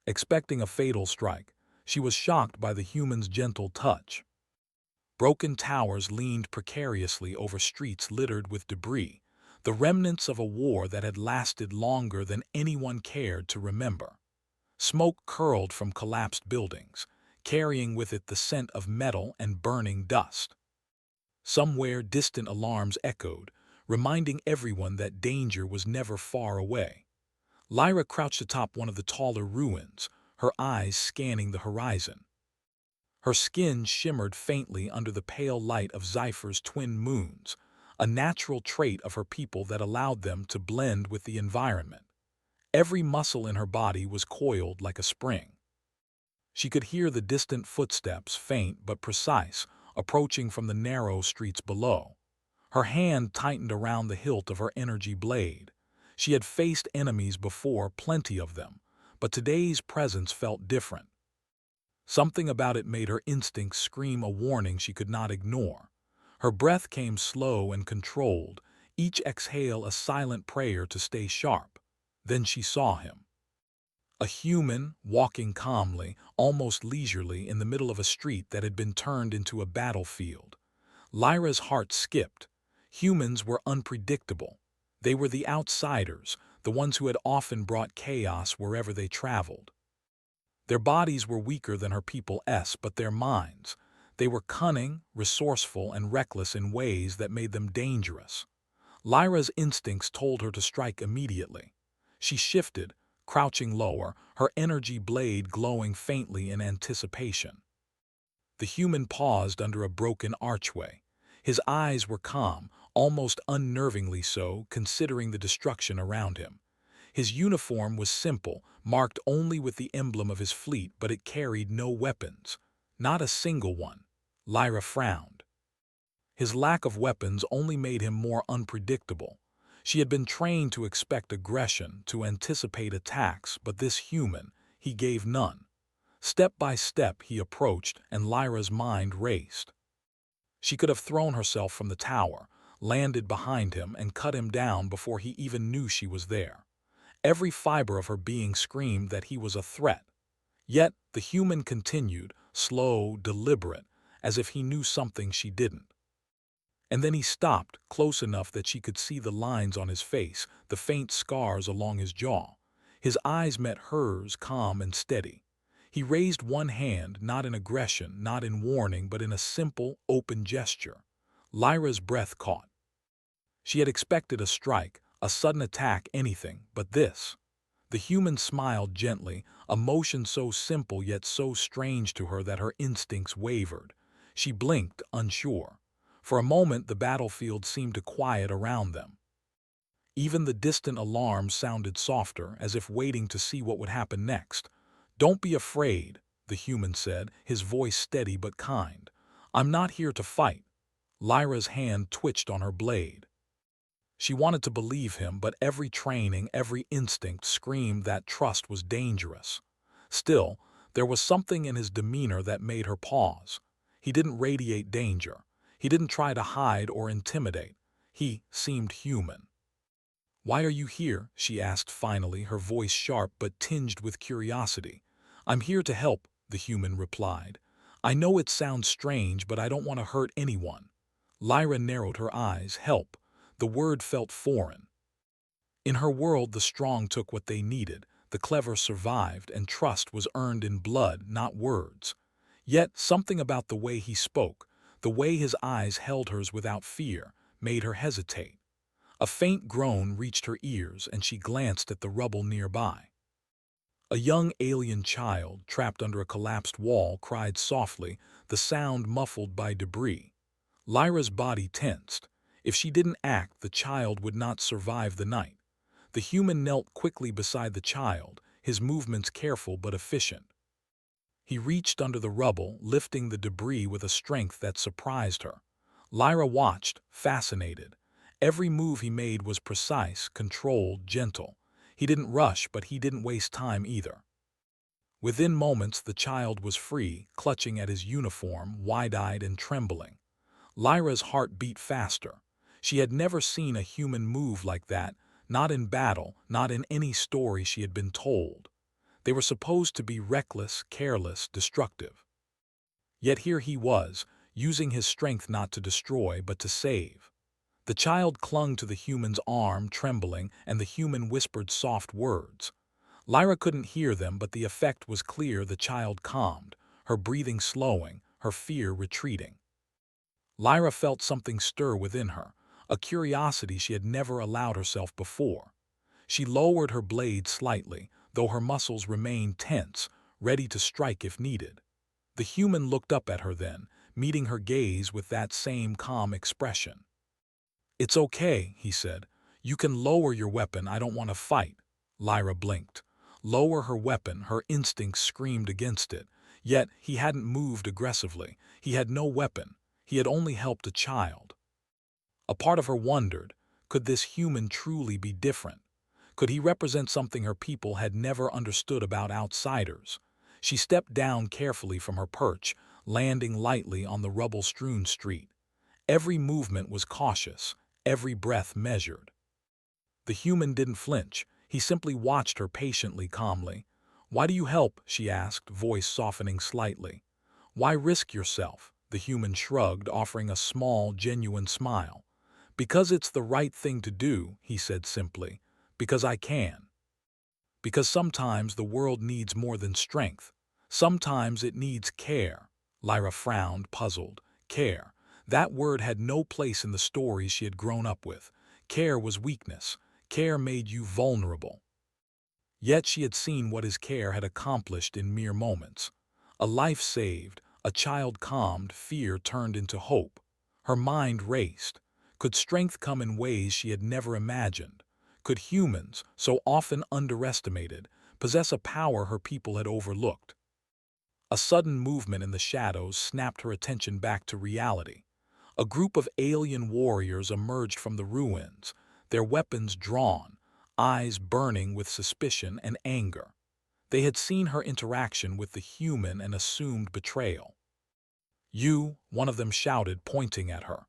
Expecting a fatal strike, she was shocked by the human's gentle touch. Broken towers leaned precariously over streets littered with debris, the remnants of a war that had lasted longer than anyone cared to remember. Smoke curled from collapsed buildings, carrying with it the scent of metal and burning dust. Somewhere distant alarms echoed, reminding everyone that danger was never far away. Lyra crouched atop one of the taller ruins, her eyes scanning the horizon. Her skin shimmered faintly under the pale light of Zypher's twin moons, a natural trait of her people that allowed them to blend with the environment. Every muscle in her body was coiled like a spring. She could hear the distant footsteps, faint but precise, approaching from the narrow streets below. Her hand tightened around the hilt of her energy blade. She had faced enemies before, plenty of them, but today's presence felt different. Something about it made her instincts scream a warning she could not ignore. Her breath came slow and controlled, each exhale a silent prayer to stay sharp. Then she saw him. A human, walking calmly, almost leisurely, in the middle of a street that had been turned into a battlefield. Lyra's heart skipped. Humans were unpredictable. They were the outsiders, the ones who had often brought chaos wherever they traveled. Their bodies were weaker than her people's, but their minds. They were cunning, resourceful, and reckless in ways that made them dangerous. Lyra's instincts told her to strike immediately. She shifted, crouching lower, her energy blade glowing faintly in anticipation. The human paused under a broken archway. His eyes were calm, almost unnervingly so, considering the destruction around him. His uniform was simple, marked only with the emblem of his fleet, but it carried no weapons. Not a single one. Lyra frowned. His lack of weapons only made him more unpredictable. She had been trained to expect aggression, to anticipate attacks, but this human, he gave none. Step by step he approached, and Lyra's mind raced. She could have thrown herself from the tower, landed behind him, and cut him down before he even knew she was there. Every fiber of her being screamed that he was a threat. Yet the human continued, slow, deliberate, as if he knew something she didn't. And then he stopped, close enough that she could see the lines on his face, the faint scars along his jaw. His eyes met hers, calm and steady. He raised one hand, not in aggression, not in warning, but in a simple, open gesture. Lyra's breath caught. She had expected a strike, a sudden attack, anything, but this. The human smiled gently, a motion so simple yet so strange to her that her instincts wavered. She blinked, unsure. For a moment the battlefield seemed to quiet around them. Even the distant alarms sounded softer, as if waiting to see what would happen next. "Don't be afraid," the human said, his voice steady but kind. "I'm not here to fight." Lyra's hand twitched on her blade. She wanted to believe him, but every training, every instinct screamed that trust was dangerous. Still, there was something in his demeanor that made her pause. He didn't radiate danger. He didn't try to hide or intimidate. He seemed human. "Why are you here?" she asked finally, her voice sharp but tinged with curiosity. "I'm here to help," the human replied. "I know it sounds strange, but I don't want to hurt anyone." Lyra narrowed her eyes. Help. The word felt foreign. In her world, the strong took what they needed, the clever survived, and trust was earned in blood, not words. Yet something about the way he spoke, the way his eyes held hers without fear, made her hesitate. A faint groan reached her ears, and she glanced at the rubble nearby. A young alien child, trapped under a collapsed wall, cried softly, the sound muffled by debris. Lyra's body tensed. If she didn't act, the child would not survive the night. The human knelt quickly beside the child, his movements careful but efficient. He reached under the rubble, lifting the debris with a strength that surprised her. Lyra watched, fascinated. Every move he made was precise, controlled, gentle. He didn't rush, but he didn't waste time either. Within moments, the child was free, clutching at his uniform, wide-eyed and trembling. Lyra's heart beat faster. She had never seen a human move like that, not in battle, not in any story she had been told. They were supposed to be reckless, careless, destructive. Yet here he was, using his strength not to destroy but to save. The child clung to the human's arm, trembling, and the human whispered soft words. Lyra couldn't hear them, but the effect was clear. The child calmed, her breathing slowing, her fear retreating. Lyra felt something stir within her, a curiosity she had never allowed herself before. She lowered her blade slightly, though her muscles remained tense, ready to strike if needed. The human looked up at her then, meeting her gaze with that same calm expression. "It's okay," he said. "You can lower your weapon. I don't want to fight." Lyra blinked. Lower her weapon, her instincts screamed against it. Yet he hadn't moved aggressively. He had no weapon. He had only helped a child. A part of her wondered, could this human truly be different? Could he represent something her people had never understood about outsiders? She stepped down carefully from her perch, landing lightly on the rubble-strewn street. Every movement was cautious, every breath measured. The human didn't flinch. He simply watched her patiently, calmly. "Why do you help?" she asked, voice softening slightly. "Why risk yourself?" The human shrugged, offering a small, genuine smile. "Because it's the right thing to do," he said simply. "Because I can. Because sometimes the world needs more than strength. Sometimes it needs care." Lyra frowned, puzzled. Care. That word had no place in the stories she had grown up with. Care was weakness. Care made you vulnerable. Yet she had seen what his care had accomplished in mere moments. A life saved, a child calmed, fear turned into hope. Her mind raced. Could strength come in ways she had never imagined? Could humans, so often underestimated, possess a power her people had overlooked? A sudden movement in the shadows snapped her attention back to reality. A group of alien warriors emerged from the ruins, their weapons drawn, eyes burning with suspicion and anger. They had seen her interaction with the human and assumed betrayal. "You," one of them shouted, pointing at her.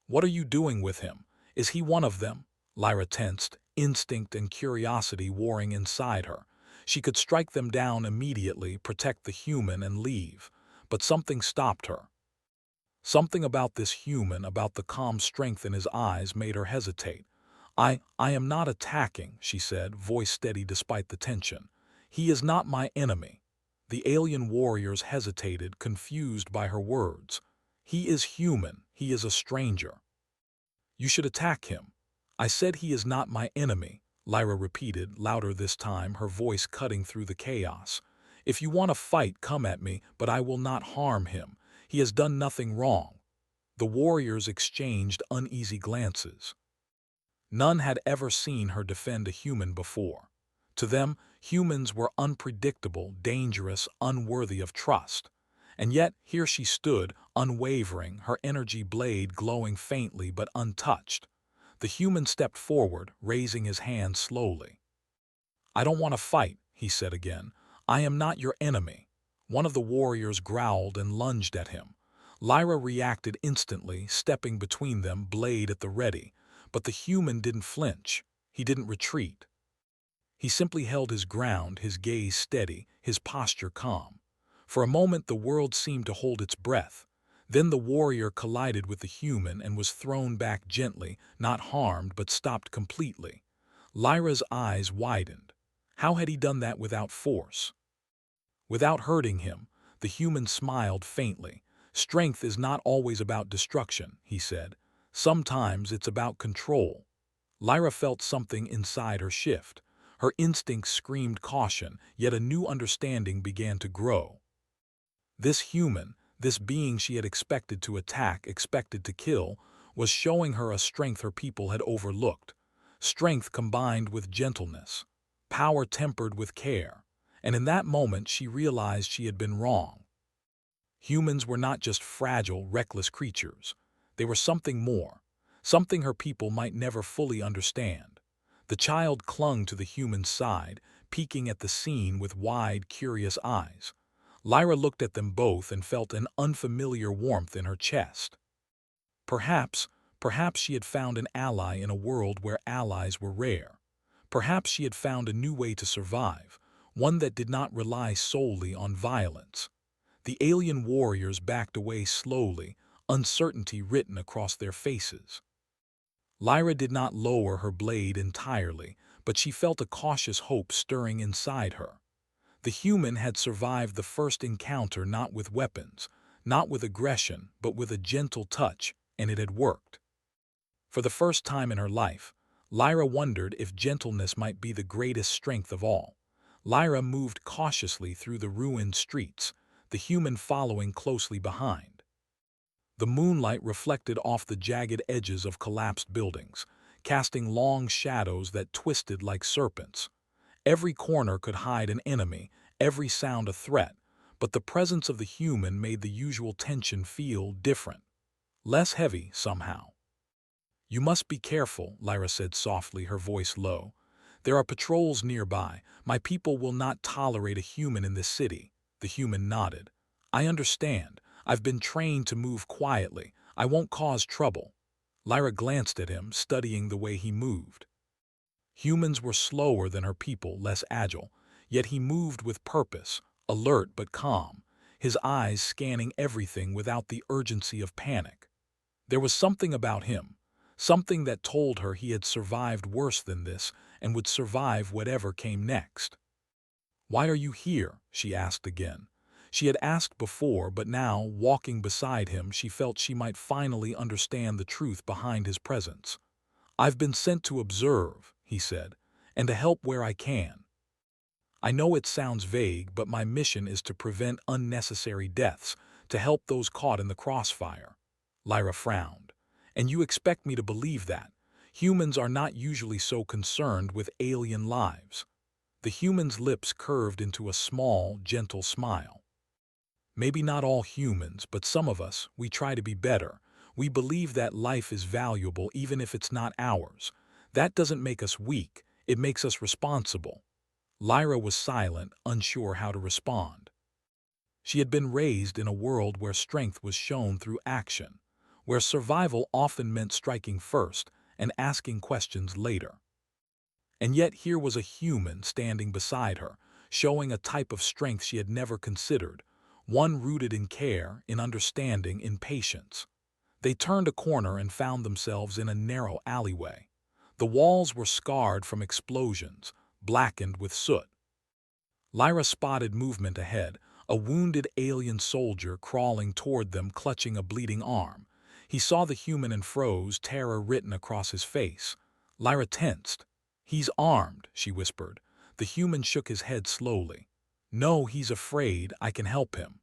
"What are you doing with him? Is he one of them?" Lyra tensed, instinct and curiosity warring inside her. She could strike them down immediately, protect the human, and leave. But something stopped her. Something about this human, about the calm strength in his eyes, made her hesitate. I am not attacking," she said, voice steady despite the tension. "He is not my enemy." The alien warriors hesitated, confused by her words. "He is human. He is a stranger." "You should attack him." "I said he is not my enemy," Lyra repeated, louder this time, her voice cutting through the chaos. "If you want to fight, come at me, but I will not harm him. He has done nothing wrong." The warriors exchanged uneasy glances. None had ever seen her defend a human before. To them, humans were unpredictable, dangerous, unworthy of trust. And yet, here she stood, unwavering, her energy blade glowing faintly but untouched. The human stepped forward, raising his hand slowly. "I don't want to fight," he said again. "I am not your enemy." One of the warriors growled and lunged at him. Lyra reacted instantly, stepping between them, blade at the ready. But the human didn't flinch. He didn't retreat. He simply held his ground, his gaze steady, his posture calm. For a moment the world seemed to hold its breath. Then the warrior collided with the human and was thrown back gently, not harmed but stopped completely. Lyra's eyes widened. How had he done that without force? Without hurting him? The human smiled faintly. "Strength is not always about destruction," he said. "Sometimes it's about control." Lyra felt something inside her shift. Her instincts screamed caution, yet a new understanding began to grow. This human, this being she had expected to attack, expected to kill, was showing her a strength her people had overlooked. Strength combined with gentleness. Power tempered with care. And in that moment she realized she had been wrong. Humans were not just fragile, reckless creatures. They were something more, something her people might never fully understand. The child clung to the human's side, peeking at the scene with wide, curious eyes. Lyra looked at them both and felt an unfamiliar warmth in her chest. Perhaps, perhaps she had found an ally in a world where allies were rare. Perhaps she had found a new way to survive, one that did not rely solely on violence. The alien warriors backed away slowly, uncertainty written across their faces. Lyra did not lower her blade entirely, but she felt a cautious hope stirring inside her. The human had survived the first encounter not with weapons, not with aggression, but with a gentle touch, and it had worked. For the first time in her life, Lyra wondered if gentleness might be the greatest strength of all. Lyra moved cautiously through the ruined streets, the human following closely behind. The moonlight reflected off the jagged edges of collapsed buildings, casting long shadows that twisted like serpents. Every corner could hide an enemy, every sound a threat, but the presence of the human made the usual tension feel different, less heavy somehow. "You must be careful," Lyra said softly, her voice low. "There are patrols nearby. My people will not tolerate a human in this city." The human nodded. "I understand. I've been trained to move quietly. I won't cause trouble." Lyra glanced at him, studying the way he moved. Humans were slower than her people, less agile, yet he moved with purpose, alert but calm, his eyes scanning everything without the urgency of panic. There was something about him, something that told her he had survived worse than this and would survive whatever came next. "Why are you here?" she asked again. She had asked before, but now, walking beside him, she felt she might finally understand the truth behind his presence. "I've been sent to observe," he said, "and to help where I can. I know it sounds vague, but my mission is to prevent unnecessary deaths, to help those caught in the crossfire." Lyra frowned. "And you expect me to believe that? Humans are not usually so concerned with alien lives." The human's lips curved into a small, gentle smile. "Maybe not all humans, but some of us, we try to be better. We believe that life is valuable even if it's not ours. That doesn't make us weak, it makes us responsible." Lyra was silent, unsure how to respond. She had been raised in a world where strength was shown through action, where survival often meant striking first and asking questions later. And yet here was a human standing beside her, showing a type of strength she had never considered, one rooted in care, in understanding, in patience. They turned a corner and found themselves in a narrow alleyway. The walls were scarred from explosions, blackened with soot. Lyra spotted movement ahead, a wounded alien soldier crawling toward them, clutching a bleeding arm. He saw the human and froze, terror written across his face. Lyra tensed. "He's armed," she whispered. The human shook his head slowly. "No, he's afraid. I can help him."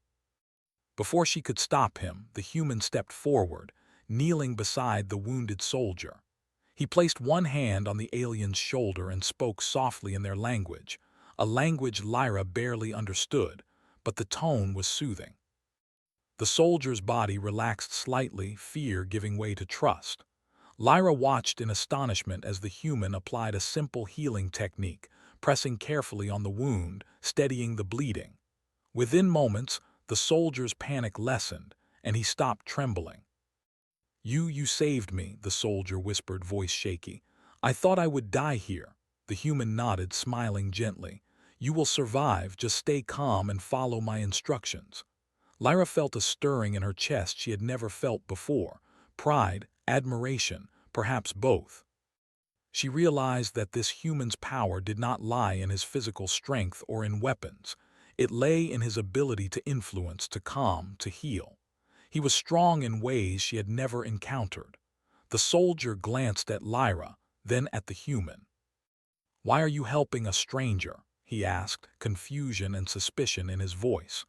Before she could stop him, the human stepped forward, kneeling beside the wounded soldier. He placed one hand on the alien's shoulder and spoke softly in their language, a language Lyra barely understood, but the tone was soothing. The soldier's body relaxed slightly, fear giving way to trust. Lyra watched in astonishment as the human applied a simple healing technique, pressing carefully on the wound, steadying the bleeding. Within moments, the soldier's panic lessened, and he stopped trembling. You saved me," the soldier whispered, voice shaky. "I thought I would die here." The human nodded, smiling gently. "You will survive, just stay calm and follow my instructions." Lyra felt a stirring in her chest she had never felt before, pride, admiration, perhaps both. She realized that this human's power did not lie in his physical strength or in weapons. It lay in his ability to influence, to calm, to heal. He was strong in ways she had never encountered. The soldier glanced at Lyra, then at the human. "Why are you helping a stranger?" he asked, confusion and suspicion in his voice.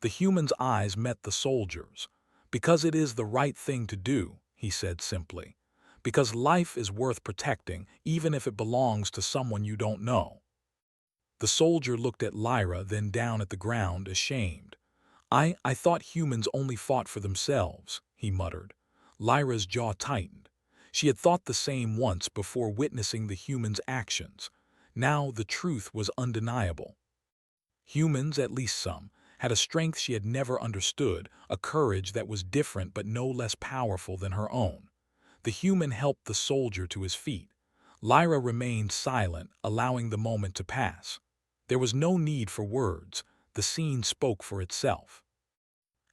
The human's eyes met the soldier's. "Because it is the right thing to do," he said simply. "Because life is worth protecting, even if it belongs to someone you don't know." The soldier looked at Lyra, then down at the ground, ashamed. I thought humans only fought for themselves," he muttered. Lyra's jaw tightened. She had thought the same once before witnessing the human's actions. Now the truth was undeniable. Humans, at least some, had a strength she had never understood, a courage that was different but no less powerful than her own. The human helped the soldier to his feet. Lyra remained silent, allowing the moment to pass. There was no need for words, the scene spoke for itself.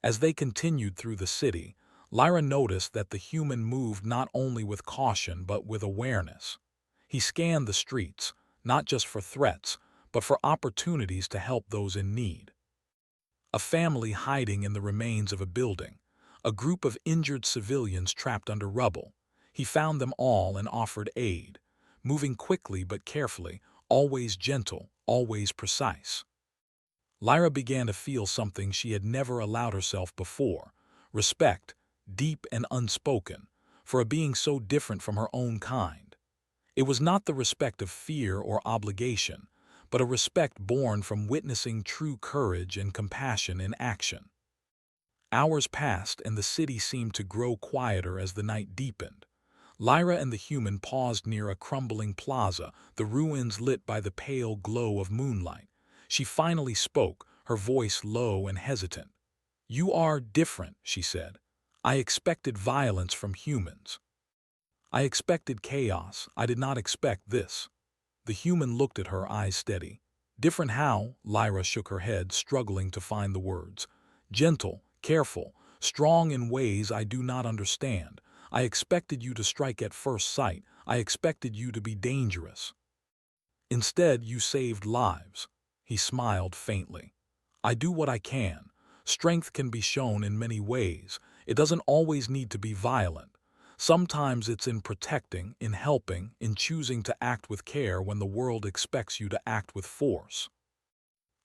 As they continued through the city, Lyra noticed that the human moved not only with caution but with awareness. He scanned the streets, not just for threats, but for opportunities to help those in need. A family hiding in the remains of a building, a group of injured civilians trapped under rubble. He found them all and offered aid, moving quickly but carefully, always gentle, always precise. Lyra began to feel something she had never allowed herself before, respect, deep and unspoken, for a being so different from her own kind. It was not the respect of fear or obligation, but a respect born from witnessing true courage and compassion in action. Hours passed and the city seemed to grow quieter as the night deepened. Lyra and the human paused near a crumbling plaza, the ruins lit by the pale glow of moonlight. She finally spoke, her voice low and hesitant. "You are different," she said. "I expected violence from humans. I expected chaos. I did not expect this." The human looked at her, eyes steady. "Different how?" Lyra shook her head, struggling to find the words. "Gentle, careful, strong in ways I do not understand. I expected you to strike at first sight. I expected you to be dangerous. Instead, you saved lives." He smiled faintly. "I do what I can. Strength can be shown in many ways. It doesn't always need to be violent. Sometimes it's in protecting, in helping, in choosing to act with care when the world expects you to act with force."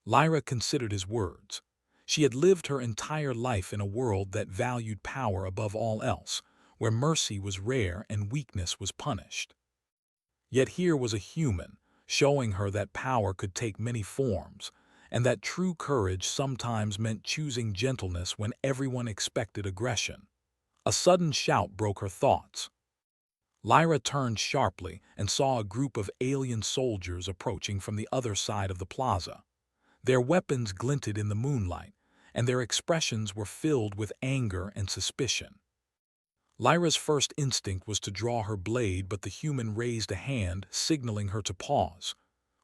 Lyra considered his words. She had lived her entire life in a world that valued power above all else, where mercy was rare and weakness was punished. Yet here was a human, showing her that power could take many forms, and that true courage sometimes meant choosing gentleness when everyone expected aggression. A sudden shout broke her thoughts. Lyra turned sharply and saw a group of alien soldiers approaching from the other side of the plaza. Their weapons glinted in the moonlight, and their expressions were filled with anger and suspicion. Lyra's first instinct was to draw her blade, but the human raised a hand, signaling her to pause.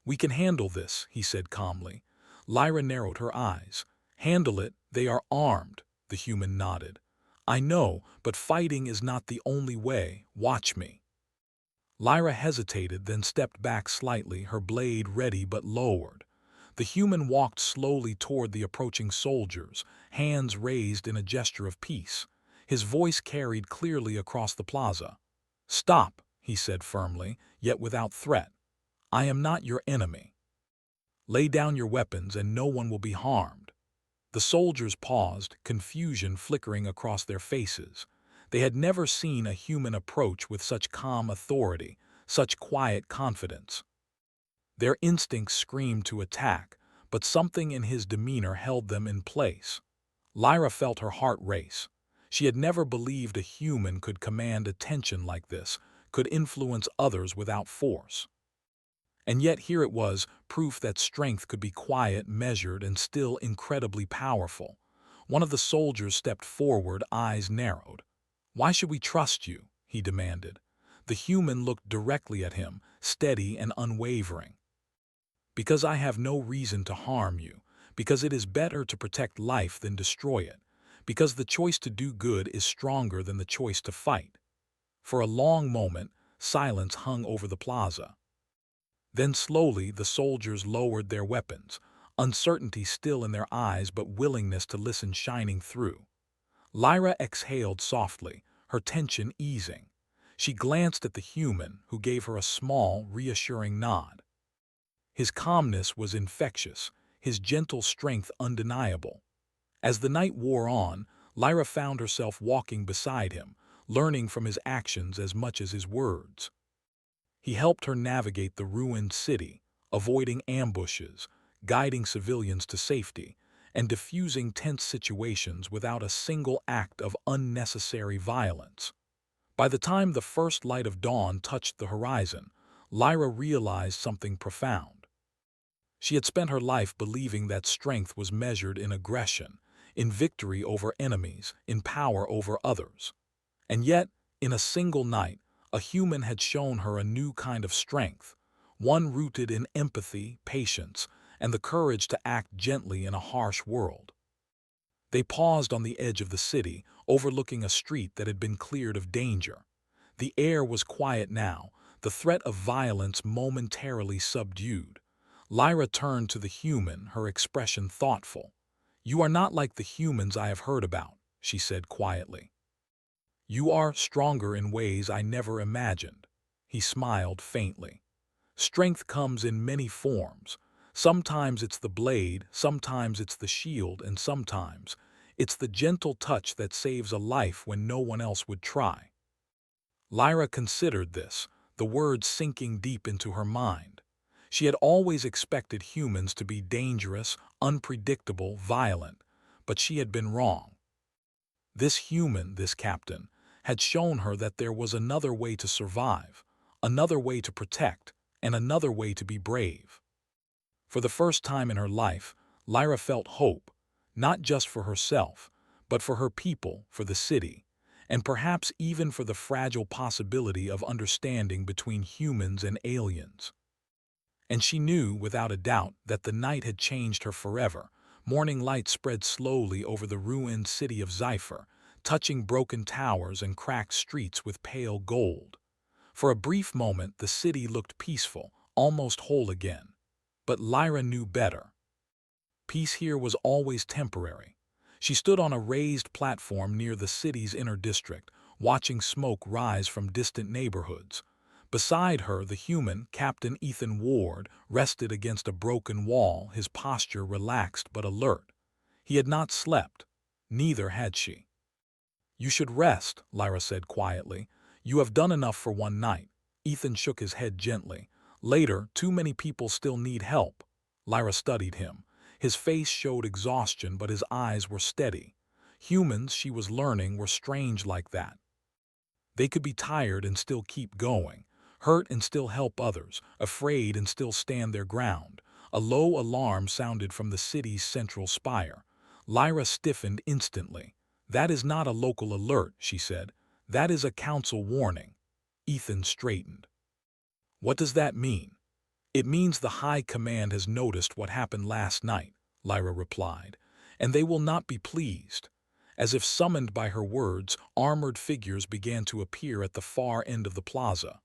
"We can handle this," he said calmly. Lyra narrowed her eyes. "Handle it? They are armed," the human nodded. "I know, but fighting is not the only way. Watch me." Lyra hesitated, then stepped back slightly, her blade ready but lowered. The human walked slowly toward the approaching soldiers, hands raised in a gesture of peace. His voice carried clearly across the plaza. "Stop," he said firmly, yet without threat. "I am not your enemy. Lay down your weapons and no one will be harmed." The soldiers paused, confusion flickering across their faces. They had never seen a human approach with such calm authority, such quiet confidence. Their instincts screamed to attack, but something in his demeanor held them in place. Lyra felt her heart race. She had never believed a human could command attention like this, could influence others without force. And yet here it was, proof that strength could be quiet, measured, and still incredibly powerful. One of the soldiers stepped forward, eyes narrowed. "Why should we trust you?" he demanded. The human looked directly at him, steady and unwavering. "Because I have no reason to harm you, because it is better to protect life than destroy it, because the choice to do good is stronger than the choice to fight." For a long moment, silence hung over the plaza. Then slowly the soldiers lowered their weapons, uncertainty still in their eyes but willingness to listen shining through. Lyra exhaled softly, her tension easing. She glanced at the human, who gave her a small, reassuring nod. His calmness was infectious, his gentle strength undeniable. As the night wore on, Lyra found herself walking beside him, learning from his actions as much as his words. He helped her navigate the ruined city, avoiding ambushes, guiding civilians to safety, and diffusing tense situations without a single act of unnecessary violence. By the time the first light of dawn touched the horizon, Lyra realized something profound. She had spent her life believing that strength was measured in aggression, in victory over enemies, in power over others. And yet, in a single night, a human had shown her a new kind of strength, one rooted in empathy, patience, and the courage to act gently in a harsh world. They paused on the edge of the city, overlooking a street that had been cleared of danger. The air was quiet now, the threat of violence momentarily subdued. Lyra turned to the human, her expression thoughtful. "You are not like the humans I have heard about," she said quietly. "You are stronger in ways I never imagined." He smiled faintly. "Strength comes in many forms. Sometimes it's the blade, sometimes it's the shield, and sometimes it's the gentle touch that saves a life when no one else would try." Lyra considered this, the words sinking deep into her mind. She had always expected humans to be dangerous, unpredictable, violent, but she had been wrong. This human, this captain, had shown her that there was another way to survive, another way to protect, and another way to be brave. For the first time in her life, Lyra felt hope, not just for herself, but for her people, for the city, and perhaps even for the fragile possibility of understanding between humans and aliens. And she knew, without a doubt, that the night had changed her forever. Morning light spread slowly over the ruined city of Scifi, touching broken towers and cracked streets with pale gold. For a brief moment, the city looked peaceful, almost whole again. But Lyra knew better. Peace here was always temporary. She stood on a raised platform near the city's inner district, watching smoke rise from distant neighborhoods. Beside her, the human, Captain Ethan Ward, rested against a broken wall, his posture relaxed but alert. He had not slept. Neither had she. "You should rest," Lyra said quietly. "You have done enough for one night." Ethan shook his head gently. "Later, too many people still need help." Lyra studied him. His face showed exhaustion, but his eyes were steady. Humans, she was learning, were strange like that. They could be tired and still keep going, hurt and still help others, afraid and still stand their ground. A low alarm sounded from the city's central spire. Lyra stiffened instantly. "That is not a local alert," she said. "That is a council warning." Ethan straightened. "What does that mean?" "It means the High Command has noticed what happened last night," Lyra replied, "and they will not be pleased." As if summoned by her words, armored figures began to appear at the far end of the plaza.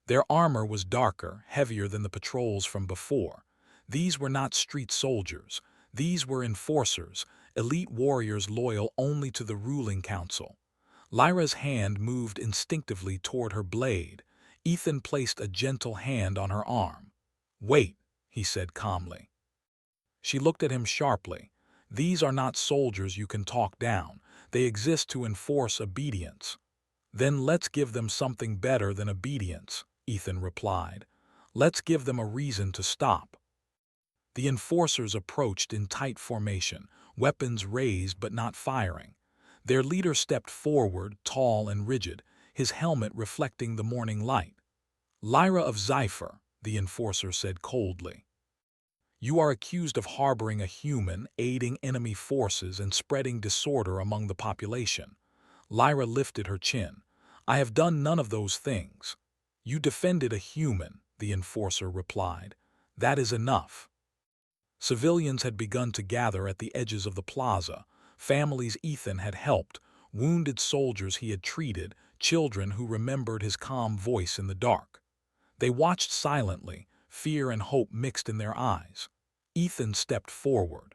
Their armor was darker, heavier than the patrols from before. These were not street soldiers. These were enforcers, elite warriors loyal only to the ruling council. Lyra's hand moved instinctively toward her blade. Ethan placed a gentle hand on her arm. "Wait," he said calmly. She looked at him sharply. "These are not soldiers you can talk down. They exist to enforce obedience." "Then let's give them something better than obedience," Ethan replied. "Let's give them a reason to stop." The enforcers approached in tight formation, weapons raised but not firing. Their leader stepped forward, tall and rigid, his helmet reflecting the morning light. "Lyra of Scifi," the enforcer said coldly. "You are accused of harboring a human, aiding enemy forces, and spreading disorder among the population." Lyra lifted her chin. "I have done none of those things." "You defended a human," the enforcer replied. "That is enough." Civilians had begun to gather at the edges of the plaza. Families Ethan had helped, wounded soldiers he had treated, children who remembered his calm voice in the dark. They watched silently, fear and hope mixed in their eyes. Ethan stepped forward.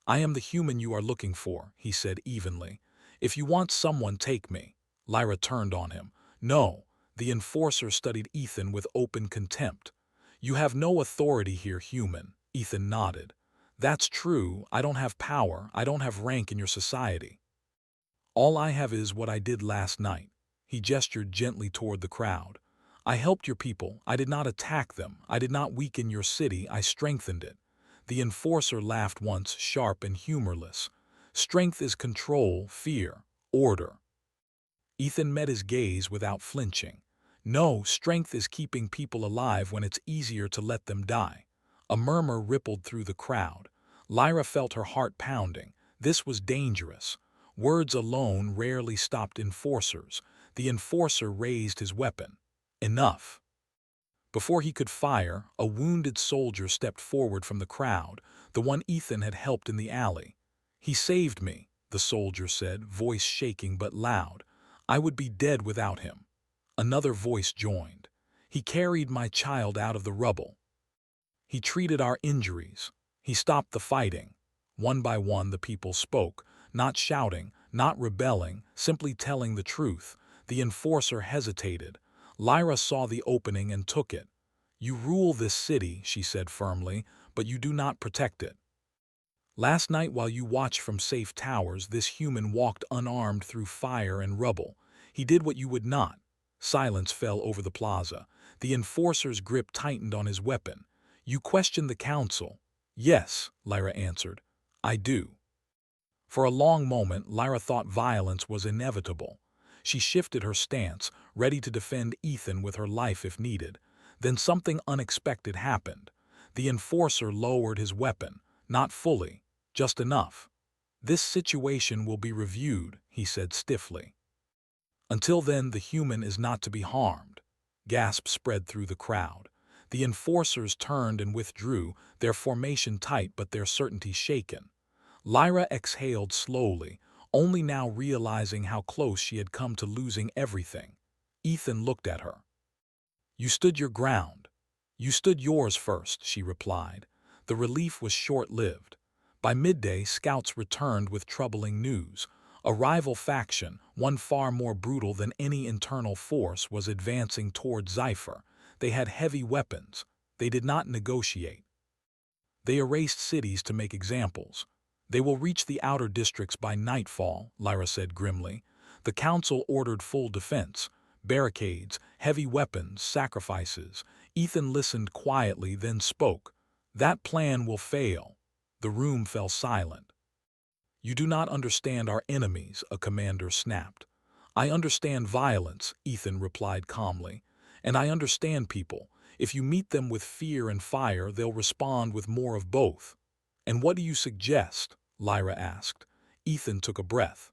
"I am the human you are looking for," he said evenly. "If you want someone, take me." Lyra turned on him. "No." The enforcer studied Ethan with open contempt. "You have no authority here, human." Ethan nodded. "That's true. I don't have power. I don't have rank in your society. All I have is what I did last night." He gestured gently toward the crowd. "I helped your people. I did not attack them. I did not weaken your city. I strengthened it." The enforcer laughed once, sharp and humorless. "Strength is control, fear, order." Ethan met his gaze without flinching. "No, strength is keeping people alive when it's easier to let them die." A murmur rippled through the crowd. Lyra felt her heart pounding. This was dangerous. Words alone rarely stopped enforcers. The enforcer raised his weapon. "Enough." Before he could fire, a wounded soldier stepped forward from the crowd, the one Ethan had helped in the alley. "He saved me," the soldier said, voice shaking but loud. "I would be dead without him." Another voice joined. "He carried my child out of the rubble. He treated our injuries. He stopped the fighting." One by one the people spoke, not shouting, not rebelling, simply telling the truth. The enforcer hesitated. Lyra saw the opening and took it. "You rule this city," she said firmly, "but you do not protect it. Last night while you watched from safe towers, this human walked unarmed through fire and rubble. He did what you would not." Silence fell over the plaza. The enforcer's grip tightened on his weapon. "You question the council?" "Yes," Lyra answered. "I do." For a long moment, Lyra thought violence was inevitable. She shifted her stance, ready to defend Ethan with her life if needed. Then something unexpected happened. The enforcer lowered his weapon, not fully, just enough. "This situation will be reviewed," he said stiffly. "Until then, the human is not to be harmed." Gasps spread through the crowd. The enforcers turned and withdrew, their formation tight but their certainty shaken. Lyra exhaled slowly, only now realizing how close she had come to losing everything. Ethan looked at her. "You stood your ground." "You stood yours first," she replied. The relief was short-lived. By midday, scouts returned with troubling news. A rival faction, one far more brutal than any internal force, was advancing toward Scifi. They had heavy weapons. They did not negotiate. They erased cities to make examples. "They will reach the outer districts by nightfall," Lyra said grimly. The council ordered full defense. Barricades, heavy weapons, sacrifices. Ethan listened quietly, then spoke. "That plan will fail." The room fell silent. "You do not understand our enemies," a commander snapped. "I understand violence," Ethan replied calmly. "And I understand people. If you meet them with fear and fire, they'll respond with more of both." "And what do you suggest?" Lyra asked. Ethan took a breath.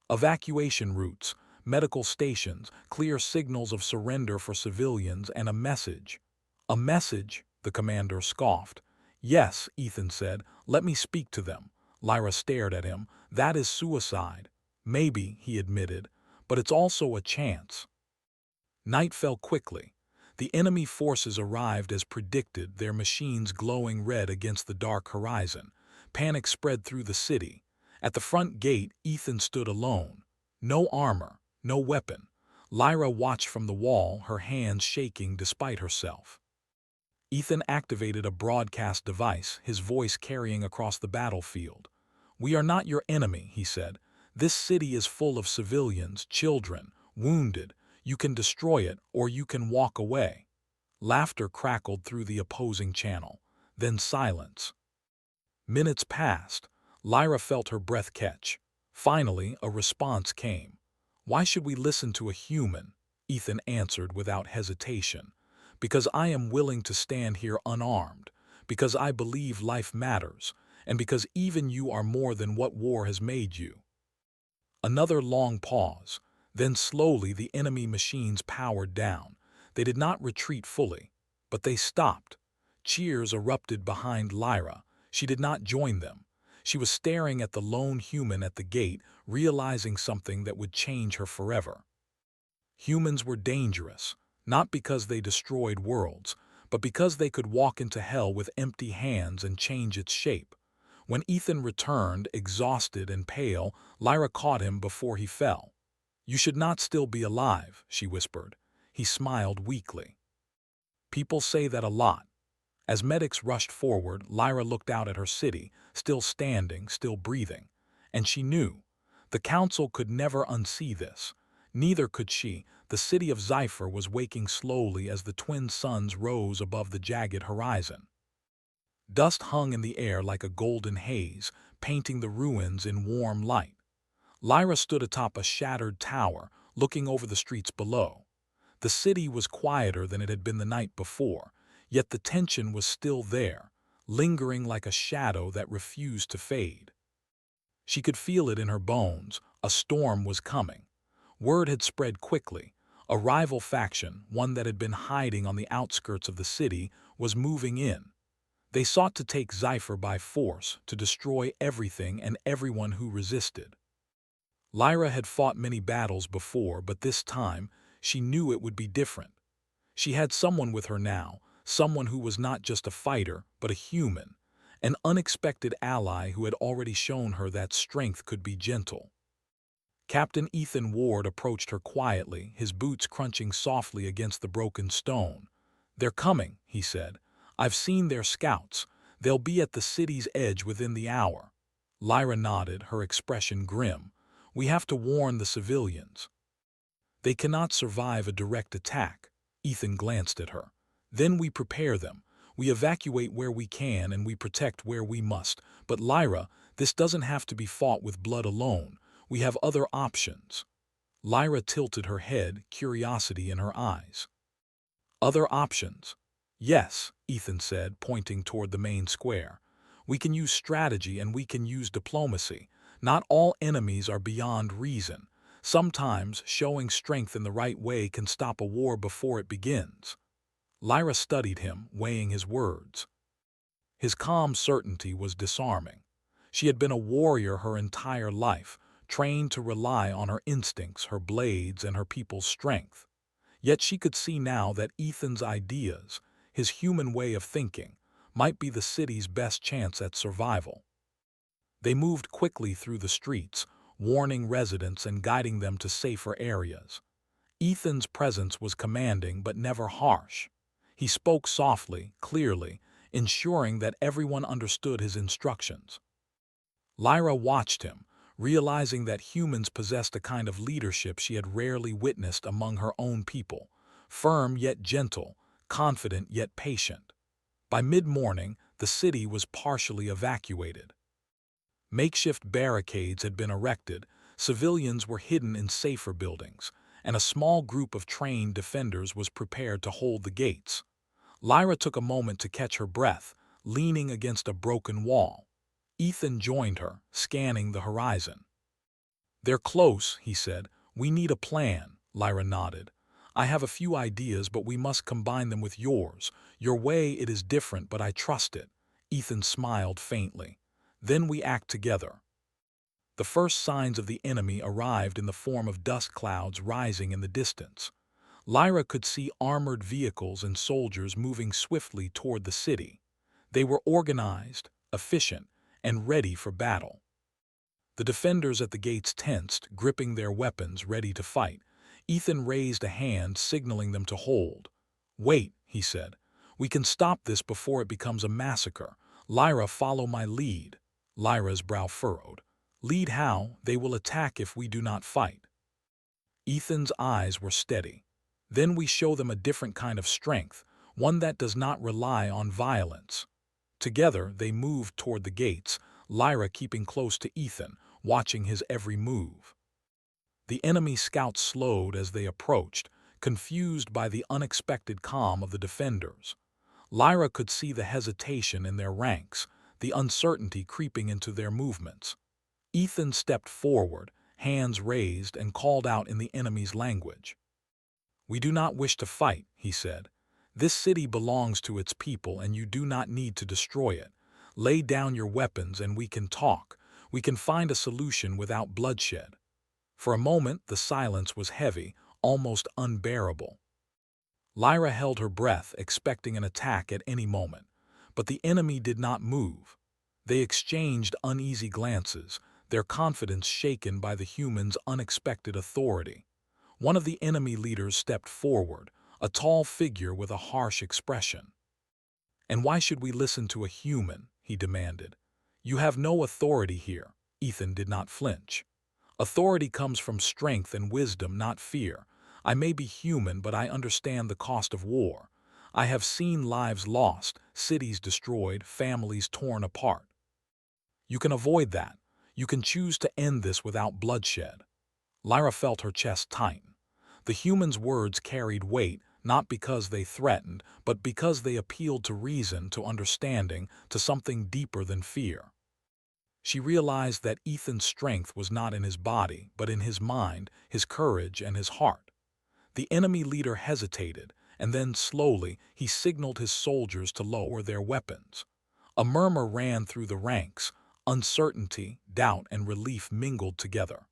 "Evacuation routes, medical stations, clear signals of surrender for civilians, and a message." "A message?" the commander scoffed. "Yes," Ethan said. "Let me speak to them." Lyra stared at him. "That is suicide." "Maybe," he admitted, "but it's also a chance." Night fell quickly. The enemy forces arrived as predicted, their machines glowing red against the dark horizon. Panic spread through the city. At the front gate, Ethan stood alone. No armor, no weapon. Lyra watched from the wall, her hands shaking despite herself. Ethan activated a broadcast device, his voice carrying across the battlefield. "We are not your enemy," he said. "This city is full of civilians, children, wounded. You can destroy it, or you can walk away." Laughter crackled through the opposing channel. Then silence. Minutes passed. Lyra felt her breath catch. Finally, a response came. "Why should we listen to a human?" Ethan answered without hesitation. "Because I am willing to stand here unarmed, because I believe life matters, and because even you are more than what war has made you." Another long pause. Then slowly the enemy machines powered down. They did not retreat fully, but they stopped. Cheers erupted behind Lyra. She did not join them. She was staring at the lone human at the gate, realizing something that would change her forever. Humans were dangerous, not because they destroyed worlds, but because they could walk into hell with empty hands and change its shape. When Ethan returned, exhausted and pale, Lyra caught him before he fell. "You should not still be alive," she whispered. He smiled weakly. "People say that a lot." As medics rushed forward, Lyra looked out at her city, still standing, still breathing. And she knew. The council could never unsee this. Neither could she. The city of Scifi was waking slowly as the twin suns rose above the jagged horizon. Dust hung in the air like a golden haze, painting the ruins in warm light. Lyra stood atop a shattered tower, looking over the streets below. The city was quieter than it had been the night before, yet the tension was still there, lingering like a shadow that refused to fade. She could feel it in her bones. A storm was coming. Word had spread quickly. A rival faction, one that had been hiding on the outskirts of the city, was moving in. They sought to take Scifi by force, to destroy everything and everyone who resisted. Lyra had fought many battles before, but this time, she knew it would be different. She had someone with her now, someone who was not just a fighter, but a human, an unexpected ally who had already shown her that strength could be gentle. Captain Ethan Ward approached her quietly, his boots crunching softly against the broken stone. "They're coming," he said. "I've seen their scouts. They'll be at the city's edge within the hour." Lyra nodded, her expression grim. "We have to warn the civilians. They cannot survive a direct attack." Ethan glanced at her. "Then we prepare them. We evacuate where we can and we protect where we must. But Lyra, this doesn't have to be fought with blood alone. We have other options." Lyra tilted her head, curiosity in her eyes. "Other options?" "Yes," Ethan said, pointing toward the main square. "We can use strategy and we can use diplomacy. Not all enemies are beyond reason. Sometimes showing strength in the right way can stop a war before it begins." Lyra studied him, weighing his words. His calm certainty was disarming. She had been a warrior her entire life, trained to rely on her instincts, her blades, and her people's strength. Yet she could see now that Ethan's ideas, his human way of thinking, might be the city's best chance at survival. They moved quickly through the streets, warning residents and guiding them to safer areas. Ethan's presence was commanding but never harsh. He spoke softly, clearly, ensuring that everyone understood his instructions. Lyra watched him, realizing that humans possessed a kind of leadership she had rarely witnessed among her own people, firm yet gentle, confident yet patient. By mid-morning, the city was partially evacuated. Makeshift barricades had been erected, civilians were hidden in safer buildings, and a small group of trained defenders was prepared to hold the gates. Lyra took a moment to catch her breath, leaning against a broken wall. Ethan joined her, scanning the horizon. "They're close," he said. "We need a plan." Lyra nodded. "I have a few ideas, but we must combine them with yours. Your way, it is different, but I trust it." Ethan smiled faintly. "Then we act together." The first signs of the enemy arrived in the form of dust clouds rising in the distance. Lyra could see armored vehicles and soldiers moving swiftly toward the city. They were organized, efficient, and ready for battle. The defenders at the gates tensed, gripping their weapons, ready to fight. Ethan raised a hand, signaling them to hold. "Wait," he said. "We can stop this before it becomes a massacre. Lyra, follow my lead." Lyra's brow furrowed. "Lead how? They will attack if we do not fight." Ethan's eyes were steady. "Then we show them a different kind of strength, one that does not rely on violence." Together, they moved toward the gates, Lyra keeping close to Ethan, watching his every move. The enemy scouts slowed as they approached, confused by the unexpected calm of the defenders. Lyra could see the hesitation in their ranks, the uncertainty creeping into their movements. Ethan stepped forward, hands raised, and called out in the enemy's language. "We do not wish to fight," he said. "This city belongs to its people and you do not need to destroy it. Lay down your weapons and we can talk. We can find a solution without bloodshed." For a moment, the silence was heavy, almost unbearable. Lyra held her breath, expecting an attack at any moment. But the enemy did not move. They exchanged uneasy glances, their confidence shaken by the humans' unexpected authority. One of the enemy leaders stepped forward, a tall figure with a harsh expression. "And why should we listen to a human?" he demanded. "You have no authority here." Ethan did not flinch. "Authority comes from strength and wisdom, not fear. I may be human, but I understand the cost of war. I have seen lives lost, cities destroyed, families torn apart. You can avoid that. You can choose to end this without bloodshed." Lyra felt her chest tighten. The human's words carried weight, not because they threatened, but because they appealed to reason, to understanding, to something deeper than fear. She realized that Ethan's strength was not in his body, but in his mind, his courage, and his heart. The enemy leader hesitated, and then slowly he signaled his soldiers to lower their weapons. A murmur ran through the ranks. Uncertainty, doubt, and relief mingled together.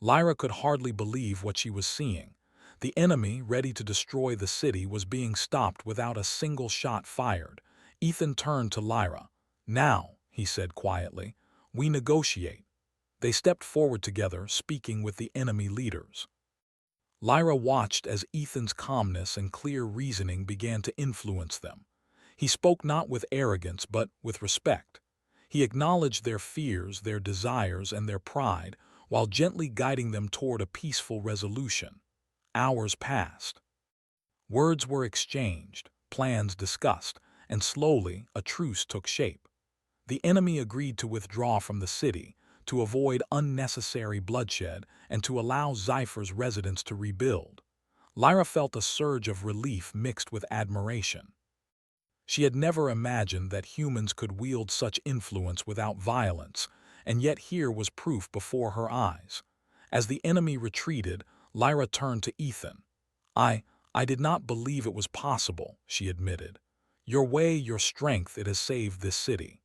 Lyra could hardly believe what she was seeing. The enemy, ready to destroy the city, was being stopped without a single shot fired. Ethan turned to Lyra. "Now," he said quietly, "we negotiate." They stepped forward together, speaking with the enemy leaders. Lyra watched as Ethan's calmness and clear reasoning began to influence them. He spoke not with arrogance but with respect. He acknowledged their fears, their desires, and their pride, while gently guiding them toward a peaceful resolution. Hours passed. Words were exchanged, plans discussed, and slowly a truce took shape. The enemy agreed to withdraw from the city, to avoid unnecessary bloodshed, and to allow Zypher's residents to rebuild. Lyra felt a surge of relief mixed with admiration. She had never imagined that humans could wield such influence without violence, and yet here was proof before her eyes. As the enemy retreated, Lyra turned to Ethan. I did not believe it was possible," she admitted. "Your way, your strength, it has saved this city."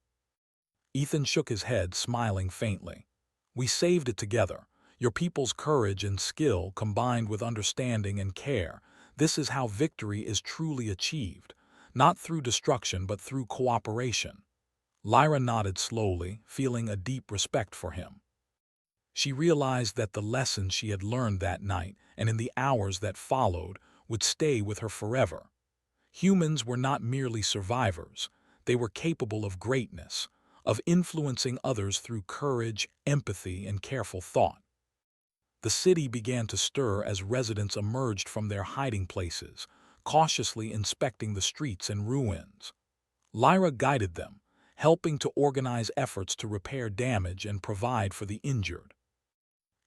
Ethan shook his head, smiling faintly. "We saved it together. Your people's courage and skill combined with understanding and care. This is how victory is truly achieved, not through destruction but through cooperation." Lyra nodded slowly, feeling a deep respect for him. She realized that the lessons she had learned that night and in the hours that followed would stay with her forever. Humans were not merely survivors. They were capable of greatness, of influencing others through courage, empathy, and careful thought. The city began to stir as residents emerged from their hiding places, cautiously inspecting the streets and ruins. Lyra guided them, helping to organize efforts to repair damage and provide for the injured.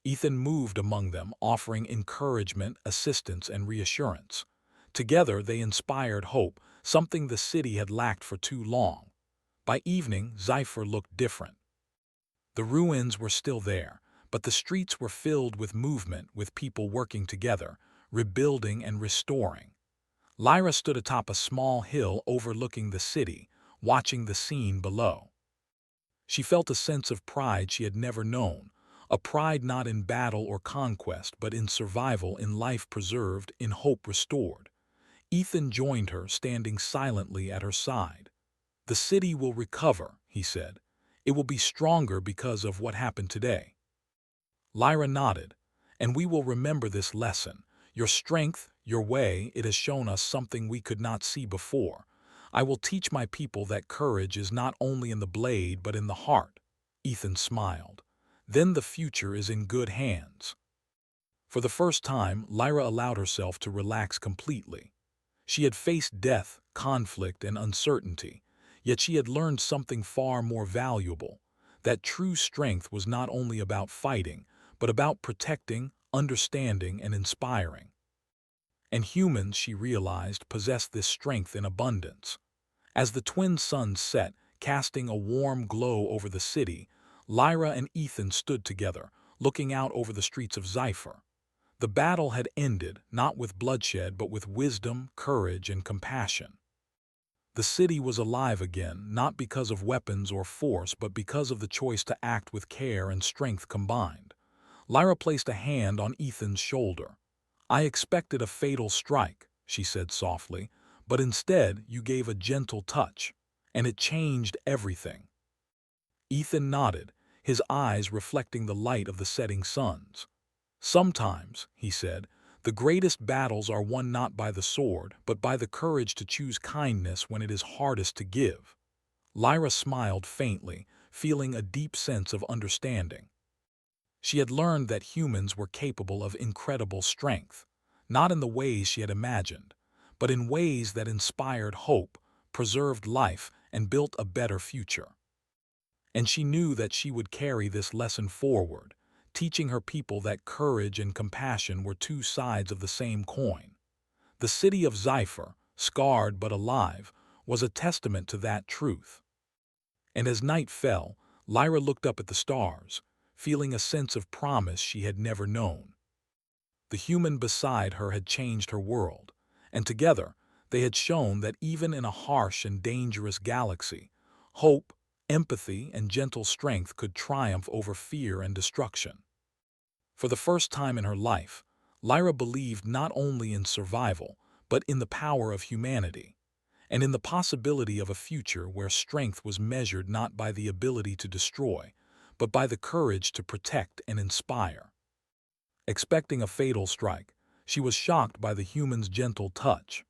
Ethan moved among them, offering encouragement, assistance, and reassurance. Together they inspired hope, something the city had lacked for too long. By evening, Zypher looked different. The ruins were still there, but the streets were filled with movement, with people working together, rebuilding and restoring. Lyra stood atop a small hill overlooking the city, watching the scene below. She felt a sense of pride she had never known, a pride not in battle or conquest, but in survival, in life preserved, in hope restored. Ethan joined her, standing silently at her side. "The city will recover," he said. "It will be stronger because of what happened today." Lyra nodded. "And we will remember this lesson. Your strength, your way, it has shown us something we could not see before. I will teach my people that courage is not only in the blade but in the heart." Ethan smiled. "Then the future is in good hands." For the first time, Lyra allowed herself to relax completely. She had faced death, conflict, and uncertainty, yet she had learned something far more valuable, that true strength was not only about fighting, but about protecting, understanding, and inspiring. And humans, she realized, possessed this strength in abundance. As the twin suns set, casting a warm glow over the city, Lyra and Ethan stood together, looking out over the streets of Zypher. The battle had ended, not with bloodshed, but with wisdom, courage, and compassion. The city was alive again, not because of weapons or force, but because of the choice to act with care and strength combined. Lyra placed a hand on Ethan's shoulder. "I expected a fatal strike," she said softly, "but instead you gave a gentle touch, and it changed everything." Ethan nodded, his eyes reflecting the light of the setting suns. "Sometimes," he said, "the greatest battles are won not by the sword, but by the courage to choose kindness when it is hardest to give." Lyra smiled faintly, feeling a deep sense of understanding. She had learned that humans were capable of incredible strength, not in the ways she had imagined, but in ways that inspired hope, preserved life, and built a better future. And she knew that she would carry this lesson forward, teaching her people that courage and compassion were two sides of the same coin. The city of Zypher, scarred but alive, was a testament to that truth. And as night fell, Lyra looked up at the stars, feeling a sense of promise she had never known. The human beside her had changed her world, and together they had shown that even in a harsh and dangerous galaxy, hope, empathy, and gentle strength could triumph over fear and destruction. For the first time in her life, Lyra believed not only in survival, but in the power of humanity, and in the possibility of a future where strength was measured not by the ability to destroy, but by the courage to protect and inspire. Expecting a fatal strike, she was shocked by the human's gentle touch.